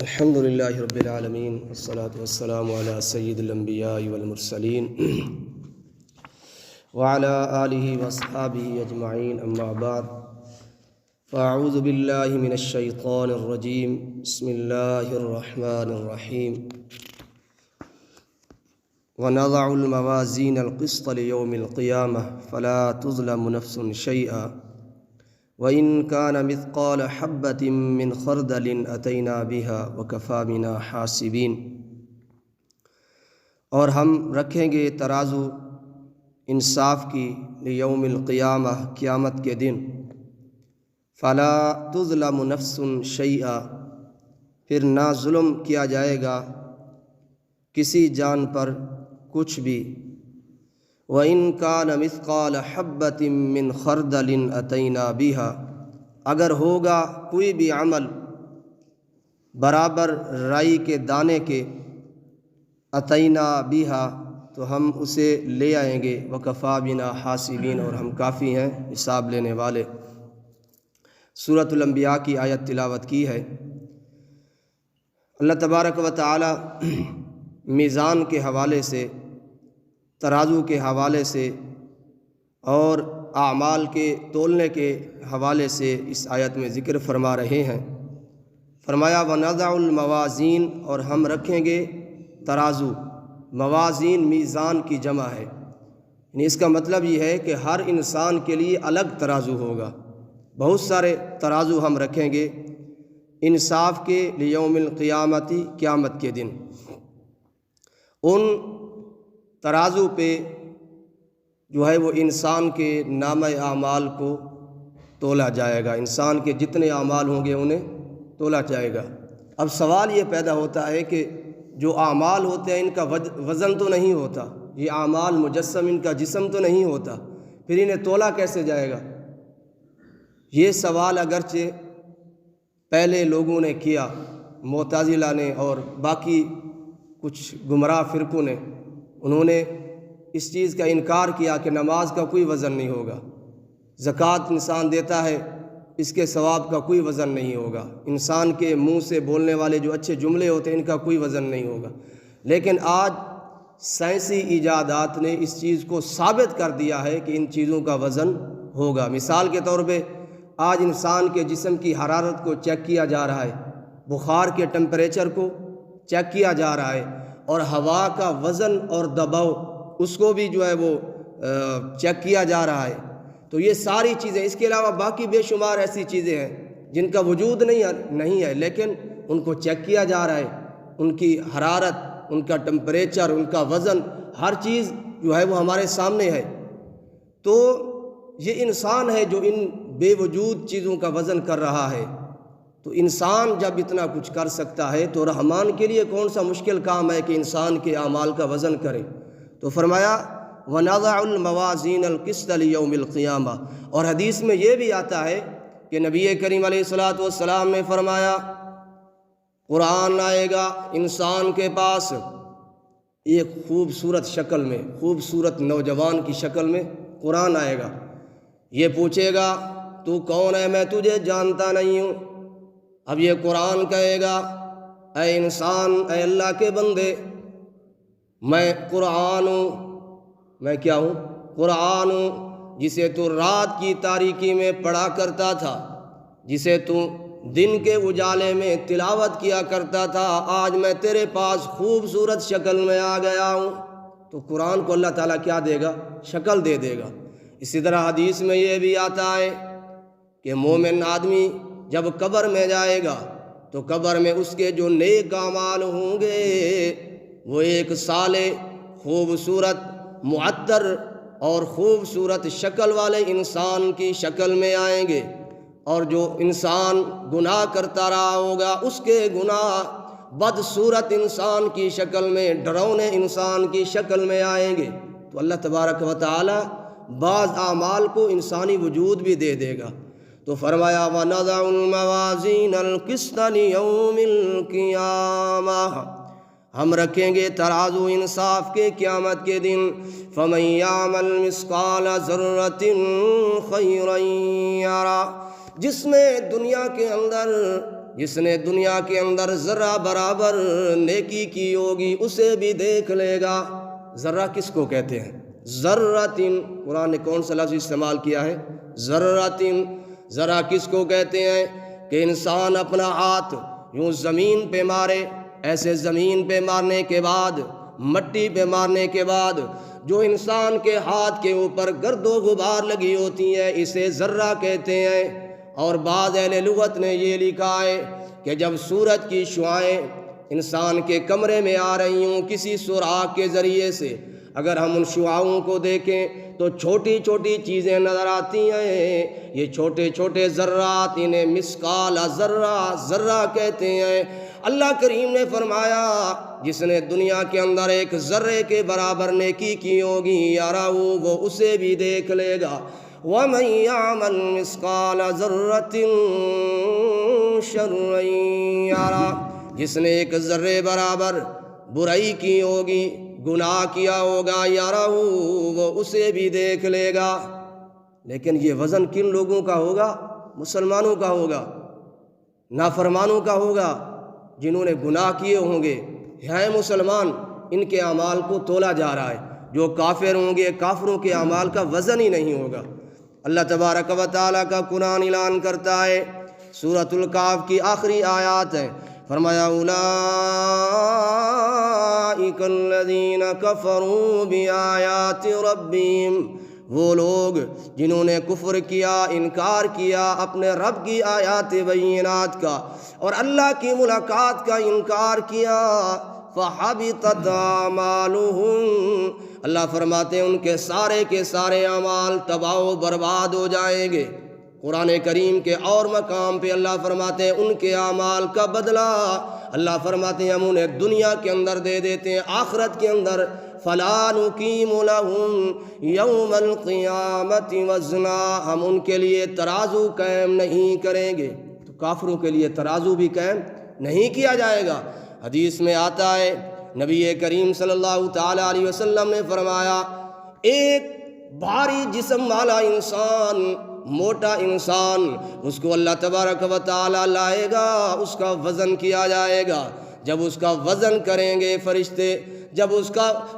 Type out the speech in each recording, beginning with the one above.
الحمد للہ رب العالمین والصلاة والسلام علی سید الانبیاء والمرسلین وعلی آلہ واصحابہ اجمعین، اما بعد فاعوذ باللہ من الشیطان الرجیم، بسم اللہ الرحمن الرحیم۔ وَنَضَعُ الْمَوَازِينَ الْقِسْطَ لِيَوْمِ الْقِيَامَةِ فَلَا تُظْلَمُ نَفْسٌ شَيْئًا وَإِنْ كَانَ مِثْقَالَ حَبَّةٍ مِّنْ خَرْدَلٍ أَتَيْنَا بِهَا وَكَفَىٰ بِنَا حَاسِبِينَ۔ اور ہم رکھیں گے ترازو انصاف کی لیوم القیامہ، قیامت کے دن، فَلَا تُظْلَمُ نَفْسٌ شَيْئًا، پھر نہ ظلم کیا جائے گا کسی جان پر کچھ بھی۔ وَإِنْ كَانَ مِثْقَالَ حَبَّةٍ مِّنْ خَرْدَلٍ أَتَيْنَا بِهَا، اگر ہوگا کوئی بھی عمل برابر رائی کے دانے کے، أَتَيْنَا بِهَا، تو ہم اسے لے آئیں گے، وَكَفَىٰ بِنَا حَاسِبِينَ، اور ہم کافی ہیں حساب لینے والے۔ سورۃ الانبیاء کی آیت تلاوت کی ہے۔ اللہ تبارک و تعالی میزان کے حوالے سے، ترازو کے حوالے سے اور اعمال کے تولنے کے حوالے سے اس آیت میں ذکر فرما رہے ہیں۔ فرمایا وَنَضَعُ الْمَوَازِينَ، اور ہم رکھیں گے ترازو۔ موازین میزان کی جمع ہے، یعنی اس کا مطلب یہ ہے کہ ہر انسان کے لیے الگ ترازو ہوگا، بہت سارے ترازو ہم رکھیں گے انصاف کے لیوم القیامتی، قیامت کے دن۔ ان ترازو پہ جو ہے وہ انسان کے نامہ اعمال کو تولا جائے گا، انسان کے جتنے اعمال ہوں گے انہیں تولا جائے گا۔ اب سوال یہ پیدا ہوتا ہے کہ جو اعمال ہوتے ہیں ان کا وزن تو نہیں ہوتا، یہ اعمال مجسم، ان کا جسم تو نہیں ہوتا، پھر انہیں تولا کیسے جائے گا؟ یہ سوال اگرچہ پہلے لوگوں نے کیا، معتزلہ نے اور باقی کچھ گمراہ فرقوں نے، انہوں نے اس چیز کا انکار کیا کہ نماز کا کوئی وزن نہیں ہوگا، زکوٰۃ انسان دیتا ہے اس کے ثواب کا کوئی وزن نہیں ہوگا، انسان کے منہ سے بولنے والے جو اچھے جملے ہوتے ہیں ان کا کوئی وزن نہیں ہوگا۔ لیکن آج سائنسی ایجادات نے اس چیز کو ثابت کر دیا ہے کہ ان چیزوں کا وزن ہوگا۔ مثال کے طور پہ آج انسان کے جسم کی حرارت کو چیک کیا جا رہا ہے، بخار کے ٹمپریچر کو چیک کیا جا رہا ہے، اور ہوا کا وزن اور دباؤ اس کو بھی جو ہے وہ چیک کیا جا رہا ہے۔ تو یہ ساری چیزیں، اس کے علاوہ باقی بے شمار ایسی چیزیں ہیں جن کا وجود نہیں ہے لیکن ان کو چیک کیا جا رہا ہے، ان کی حرارت، ان کا ٹمپریچر، ان کا وزن، ہر چیز جو ہے وہ ہمارے سامنے ہے۔ تو یہ انسان ہے جو ان بے وجود چیزوں کا وزن کر رہا ہے۔ تو انسان جب اتنا کچھ کر سکتا ہے تو رحمان کے لیے کون سا مشکل کام ہے کہ انسان کے اعمال کا وزن کرے؟ تو فرمایا وَنَضَعُ الْمَوَازِينَ الْقِسْطَ لِيَوْمِ الْقِيَامَةِ، اور حدیث میں یہ بھی آتا ہے کہ نبی کریم علیہ الصلوۃ والسلام نے فرمایا قرآن آئے گا انسان کے پاس ایک خوبصورت شکل میں، خوبصورت نوجوان کی شکل میں قرآن آئے گا، یہ پوچھے گا تو کون ہے؟ میں تجھے جانتا نہیں ہوں۔ اب یہ قرآن کہے گا اے انسان، اے اللہ کے بندے، میں قرآن ہوں، میں کیا ہوں؟ قرآن ہوں، جسے تو رات کی تاریکی میں پڑھا کرتا تھا، جسے تو دن کے اجالے میں تلاوت کیا کرتا تھا، آج میں تیرے پاس خوبصورت شکل میں آ گیا ہوں۔ تو قرآن کو اللہ تعالیٰ کیا دے گا؟ شکل دے دے گا۔ اسی طرح حدیث میں یہ بھی آتا ہے کہ مومن آدمی جب قبر میں جائے گا تو قبر میں اس کے جو نیک اعمال ہوں گے وہ ایک صالح، خوبصورت، معطر اور خوبصورت شکل والے انسان کی شکل میں آئیں گے، اور جو انسان گناہ کرتا رہا ہوگا اس کے گناہ بدصورت انسان کی شکل میں، ڈراؤنے انسان کی شکل میں آئیں گے۔ تو اللہ تبارک و تعالی بعض اعمال کو انسانی وجود بھی دے دے گا۔ تو فرمایا وَنَضَعُ الْمَوَازِينَ الْقِسْطَ لِيَوْمِ الْقِيَامَةِ، ہم رکھیں گے ترازو انصاف کے قیامت کے دن، فَمَن يَعْمَلْ مِثْقَالَ ذَرَّةٍ خَيْرًا يَرَهُ، جس نے دنیا کے اندر جس نے دنیا کے اندر ذرہ برابر نیکی کی ہوگی اسے بھی دیکھ لے گا۔ ذرہ کس کو کہتے ہیں؟ ذرۃ، قرآن نے کون سا لفظ استعمال کیا ہے؟ ذرۃ۔ ذرہ کس کو کہتے ہیں؟ کہ انسان اپنا ہاتھ یوں زمین پہ مارے، ایسے زمین پہ مارنے کے بعد، مٹی پہ مارنے کے بعد جو انسان کے ہاتھ کے اوپر گرد و غبار لگی ہوتی ہے اسے ذرہ کہتے ہیں۔ اور بعض اہل لغت نے یہ لکھا ہے کہ جب سورج کی شعاعیں انسان کے کمرے میں آ رہی ہوں کسی سوراخ کے ذریعے سے، اگر ہم ان شعاؤں کو دیکھیں تو چھوٹی چھوٹی چیزیں نظر آتی ہیں۔ یہ چھوٹے چھوٹے ذرات انہیں مثقال ذرہ کہتے ہیں۔ اللہ کریم نے فرمایا جس نے دنیا کے اندر ایک ذرے کے برابر نیکی کی ہوگی یارا وہ اسے بھی دیکھ لے گا۔ وَمَن يَعْمَلْ مِثْقَالَ ذَرَّةٍ شَرًّا يَرَهُ، جس نے ایک ذرے برابر برائی کی ہوگی، گناہ کیا ہوگا یارا وہ اسے بھی دیکھ لے گا۔ لیکن یہ وزن کن لوگوں کا ہوگا؟ مسلمانوں کا ہوگا، نافرمانوں کا ہوگا، جنہوں نے گناہ کیے ہوں گے۔ ہیں مسلمان، ان کے اعمال کو تولا جا رہا ہے۔ جو کافر ہوں گے کافروں کے اعمال کا وزن ہی نہیں ہوگا۔ اللہ تبارک و تعالیٰ کا قرآن اعلان کرتا ہے، سورۃ الکہف کی آخری آیات ہے، فرمایا اولئک الذین کفروا بآیات ربہم، وہ لوگ جنہوں نے کفر کیا، انکار کیا اپنے رب کی آیات بینات کا اور اللہ کی ملاقات کا انکار کیا، فحبطت اعمالہم، اللہ فرماتے ہیں ان کے سارے اعمال تباہ و برباد ہو جائیں گے۔ قرآن کریم کے اور مقام پہ اللہ فرماتے ہیں ان کے اعمال کا بدلہ اللہ فرماتے ہیں ہم انہیں دنیا کے اندر دے دیتے ہیں، آخرت کے اندر فَلَا نُقِيمُ لَهُمْ يَوْمَ الْقِيَامَةِ وَزْنًا، ہم ان کے لیے ترازو قائم نہیں کریں گے۔ تو کافروں کے لیے ترازو بھی قائم نہیں کیا جائے گا۔ حدیث میں آتا ہے نبی کریم صلی اللہ تعالیٰ علیہ وسلم نے فرمایا ایک بھاری جسم والا انسان، موٹا انسان، اس کو اللہ تبارک و تعالیٰ لائے گا، اس کا وزن کیا جائے گا۔ جب اس کا وزن کریں گے فرشتے، جب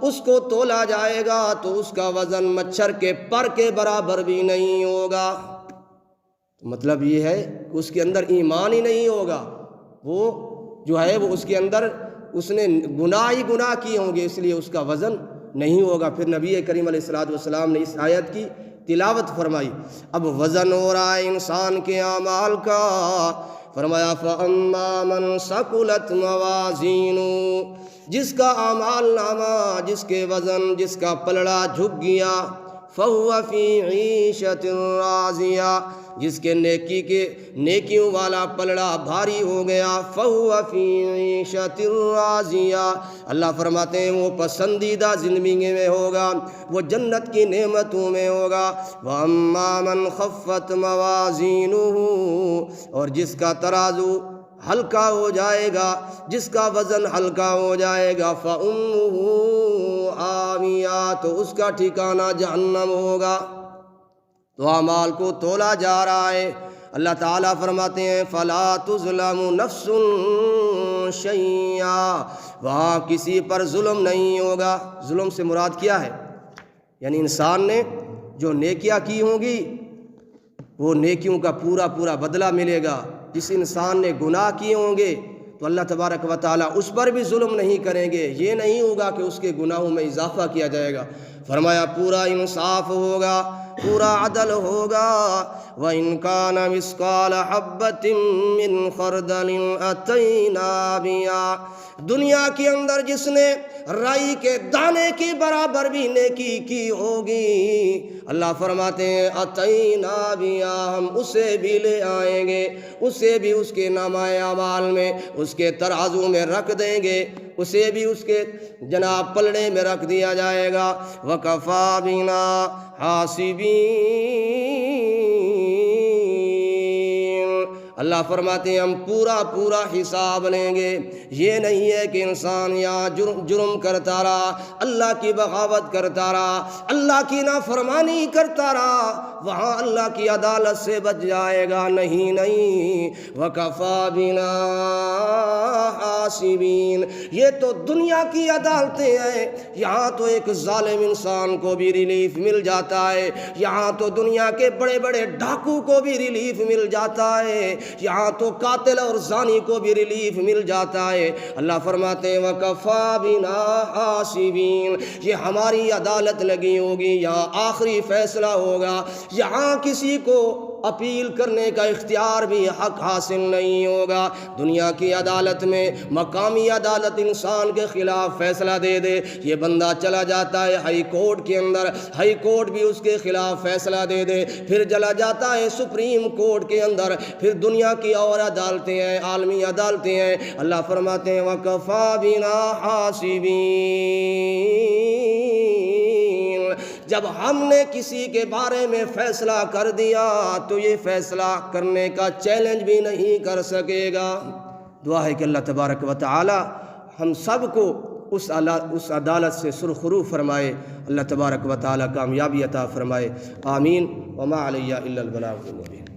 اس کو تولا جائے گا تو اس کا وزن مچھر کے پر کے برابر بھی نہیں ہوگا۔ مطلب یہ ہے کہ اس کے اندر ایمان ہی نہیں ہوگا، وہ جو ہے وہ اس کے اندر اس نے گناہ کیے ہوں گے، اس لیے اس کا وزن نہیں ہوگا۔ پھر نبی کریم علیہ السلام نے اس آیت کی تلاوت فرمائی۔ اب وزن ہو رہا ہے انسان کے اعمال کا، فرمایا فَأَمَّا مَنْ ثَقُلَتْ مَوَازِينُهُ، جس کا اعمال نامہ، جس کے وزن، جس کا پلڑا جھک گیا، فَهُوَ فِي عِيشَةٍ رَاضِيَةٍ، جس کے نیکیوں والا پلڑا بھاری ہو گیا، فَهُوَ فِي عِيشَةٍ رَاضِيَةٍ، اللہ فرماتے ہیں وہ پسندیدہ زندگی میں ہوگا، وہ جنت کی نعمتوں میں ہوگا۔ وَأَمَّا مَنْ خَفَّتْ مَوَازِينُهُ، اور جس کا ترازو ہلکا ہو جائے گا، جس کا وزن ہلکا ہو جائے گا، فَأُمُّهُ آویہ، تو اس کا ٹھکانہ جہنم ہوگا۔ تو اعمال کو تولا جا رہا ہے۔ اللہ تعالیٰ فرماتے ہیں فَلَا تُظْلَمُ نَفْسٌ شَيْئًا، وہاں کسی پر ظلم نہیں ہوگا۔ ظلم سے مراد کیا ہے؟ یعنی انسان نے جو نیکیاں کی ہوں گی وہ نیکیوں کا پورا بدلہ ملے گا۔ جس انسان نے گناہ کیے ہوں گے تو اللہ تبارک و تعالیٰ اس پر بھی ظلم نہیں کریں گے، یہ نہیں ہوگا کہ اس کے گناہوں میں اضافہ کیا جائے گا۔ فرمایا پورا انصاف ہوگا، پورا عدل ہوگا۔ وَإِن كَانَ مِثْقَالَ حَبَّةٍ مِّنْ خَرْدَلٍ أَتَيْنَا بِهَا، دنیا کے اندر جس نے رائی کے دانے کے برابر بھی نیکی کی ہوگی، اللہ فرماتے ہیں أَتَيْنَا بِهَا، ہم اسے بھی لے آئیں گے، اسے بھی اس کے نامہ اعمال میں، اس کے ترازو میں رکھ دیں گے، اسے بھی اس کے جناب پلڑے میں رکھ دیا جائے گا۔ وَكَفَى بِنَا حَاسِبِينَ، اللہ فرماتے ہیں ہم پورا پورا حساب لیں گے۔ یہ نہیں ہے کہ انسان یہاں جرم کرتا رہا، اللہ کی بغاوت کرتا رہا، اللہ کی نافرمانی کرتا رہا، وہاں اللہ کی عدالت سے بچ جائے گا۔ نہیں نہیں، وَكَفَى بِنَا حَاسِبِينَ، یہ تو دنیا کی عدالتیں ہیں، یہاں تو ایک ظالم انسان کو بھی ریلیف مل جاتا ہے، یہاں تو دنیا کے بڑے بڑے ڈاکو کو بھی ریلیف مل جاتا ہے، یہاں تو قاتل اور زانی کو بھی ریلیف مل جاتا ہے۔ اللہ فرماتے ہیں وَكَفَى بِنَا حَاسِبِينَ، یہ ہماری عدالت لگی ہوگی، یہاں آخری فیصلہ ہوگا، یہاں کسی کو اپیل کرنے کا اختیار بھی حق حاصل نہیں ہوگا۔ دنیا کی عدالت میں مقامی عدالت انسان کے خلاف فیصلہ دے دے، یہ بندہ چلا جاتا ہے ہائی کورٹ کے اندر، ہائی کورٹ بھی اس کے خلاف فیصلہ دے دے، پھر چلا جاتا ہے سپریم کورٹ کے اندر، پھر دنیا کی اور عدالتیں ہیں، عالمی عدالتیں ہیں۔ اللہ فرماتے ہیں وَكَفَى بِنَا حَاسِبِينَ، جب ہم نے کسی کے بارے میں فیصلہ کر دیا تو یہ فیصلہ کرنے کا چیلنج بھی نہیں کر سکے گا۔ دعا ہے کہ اللہ تبارک و تعالی ہم سب کو اس عدالت سے سرخرو فرمائے، اللہ تبارک و تعالی کامیابی عطا فرمائے، آمین۔ وما علیہ الا البلاغ المبین۔